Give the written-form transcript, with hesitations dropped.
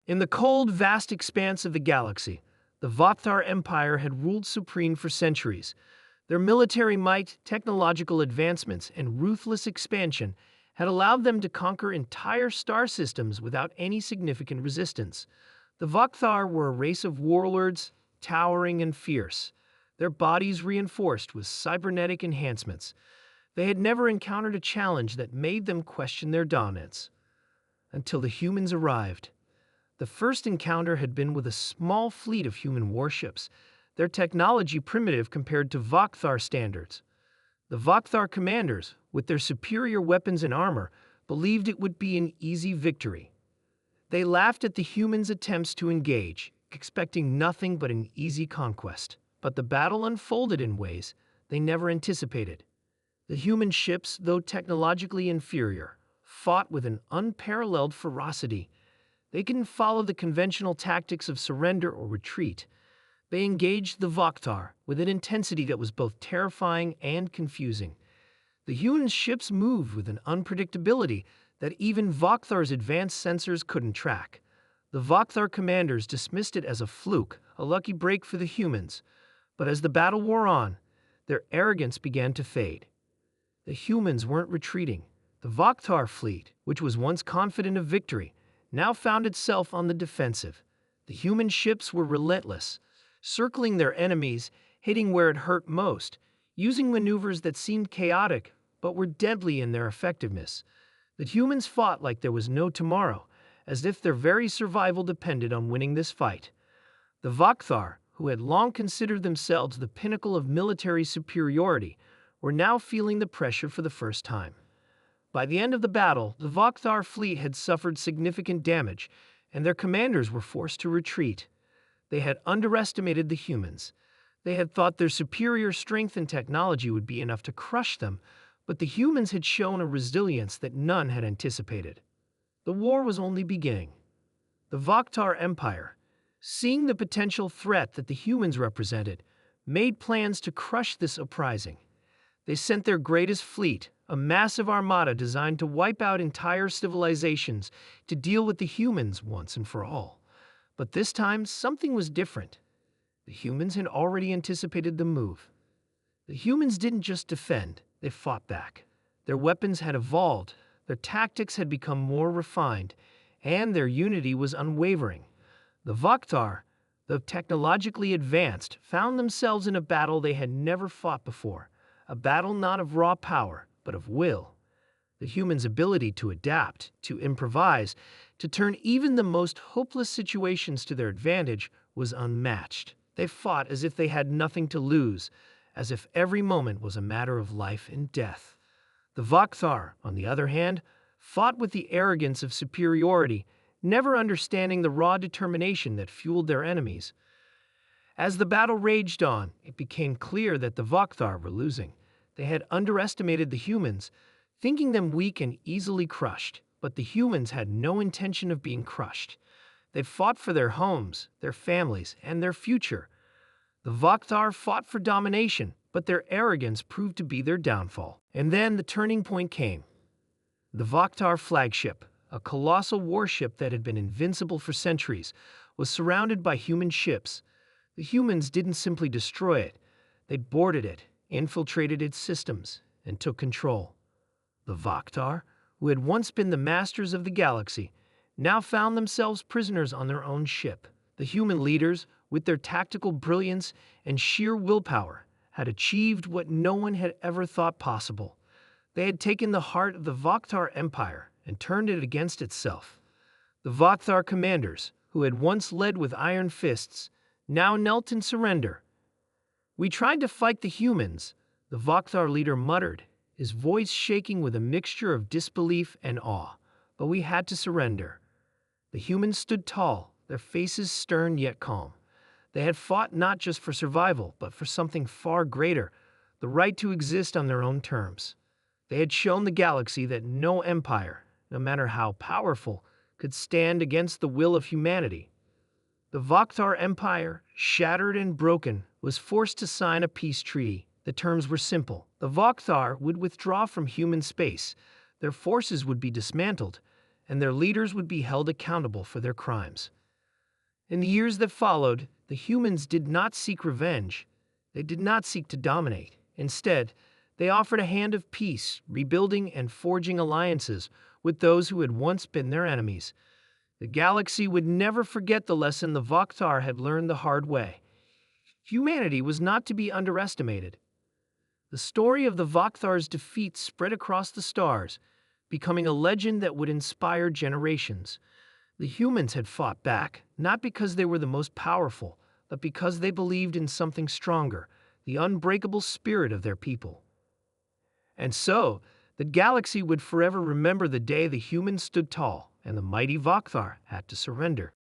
In the cold, vast expanse of the galaxy, the Vakthar Empire had ruled supreme for centuries. Their military might, technological advancements, and ruthless expansion had allowed them to conquer entire star systems without any significant resistance. The Vakthar were a race of warlords, towering and fierce, their bodies reinforced with cybernetic enhancements. They had never encountered a challenge that made them question their dominance. Until the humans arrived. The first encounter had been with a small fleet of human warships, their technology primitive compared to Vakthar standards. The Vakthar commanders, with their superior weapons and armor, believed it would be an easy victory. They laughed at the humans' attempts to engage, expecting nothing but an easy conquest. But the battle unfolded in ways they never anticipated. The human ships, though technologically inferior, fought with an unparalleled ferocity. They didn't follow the conventional tactics of surrender or retreat. They engaged the Vakthar with an intensity that was both terrifying and confusing. The human ships moved with an unpredictability that even Vakthar's advanced sensors couldn't track. The Vakthar commanders dismissed it as a fluke, a lucky break for the humans. But as the battle wore on, their arrogance began to fade. The humans weren't retreating. The Vakthar fleet, which was once confident of victory, now found itself on the defensive. The human ships were relentless, circling their enemies, hitting where it hurt most, using maneuvers that seemed chaotic but were deadly in their effectiveness. The humans fought like there was no tomorrow, as if their very survival depended on winning this fight. The Vakthar, who had long considered themselves the pinnacle of military superiority, were now feeling the pressure for the first time. By the end of the battle, the Vakthar fleet had suffered significant damage, and their commanders were forced to retreat. They had underestimated the humans. They had thought their superior strength and technology would be enough to crush them, but the humans had shown a resilience that none had anticipated. The war was only beginning. The Vakthar Empire, seeing the potential threat that the humans represented, made plans to crush this uprising. They sent their greatest fleet, a massive armada designed to wipe out entire civilizations, to deal with the humans once and for all. But this time, something was different. The humans had already anticipated the move. The humans didn't just defend, they fought back. Their weapons had evolved, their tactics had become more refined, and their unity was unwavering. The Vakthar, though technologically advanced, found themselves in a battle they had never fought before, a battle not of raw power, but of will. The humans' ability to adapt, to improvise, to turn even the most hopeless situations to their advantage was unmatched. They fought as if they had nothing to lose, as if every moment was a matter of life and death. The Vakthar, on the other hand, fought with the arrogance of superiority, never understanding the raw determination that fueled their enemies. As the battle raged on, it became clear that the Vakthar were losing. They had underestimated the humans, thinking them weak and easily crushed, but the humans had no intention of being crushed. They fought for their homes, their families, and their future. The Vakthar fought for domination, but their arrogance proved to be their downfall. And then the turning point came. The Vakthar flagship, a colossal warship that had been invincible for centuries, was surrounded by human ships. The humans didn't simply destroy it. They boarded it, infiltrated its systems, and took control. The Vakthar, who had once been the masters of the galaxy, now found themselves prisoners on their own ship. The human leaders, with their tactical brilliance and sheer willpower, had achieved what no one had ever thought possible. They had taken the heart of the Vakthar Empire and turned it against itself. The Vakthar commanders, who had once led with iron fists, now knelt in surrender. "We tried to fight the humans," the Vakthar leader muttered, his voice shaking with a mixture of disbelief and awe, "but we had to surrender." The humans stood tall, their faces stern yet calm. They had fought not just for survival, but for something far greater, the right to exist on their own terms. They had shown the galaxy that no empire, no matter how powerful, could stand against the will of humanity. The Vakthar Empire, shattered and broken, was forced to sign a peace treaty. The terms were simple. The Vakthar would withdraw from human space, their forces would be dismantled, and their leaders would be held accountable for their crimes. In the years that followed, the humans did not seek revenge. They did not seek to dominate. Instead, they offered a hand of peace, rebuilding and forging alliances with those who had once been their enemies. The galaxy would never forget the lesson the Vokhtar had learned the hard way. Humanity was not to be underestimated. The story of the Vokthar's defeat spread across the stars, becoming a legend that would inspire generations. The humans had fought back, not because they were the most powerful, but because they believed in something stronger, the unbreakable spirit of their people. And so, the galaxy would forever remember the day the humans stood tall and the mighty Vokhtar had to surrender.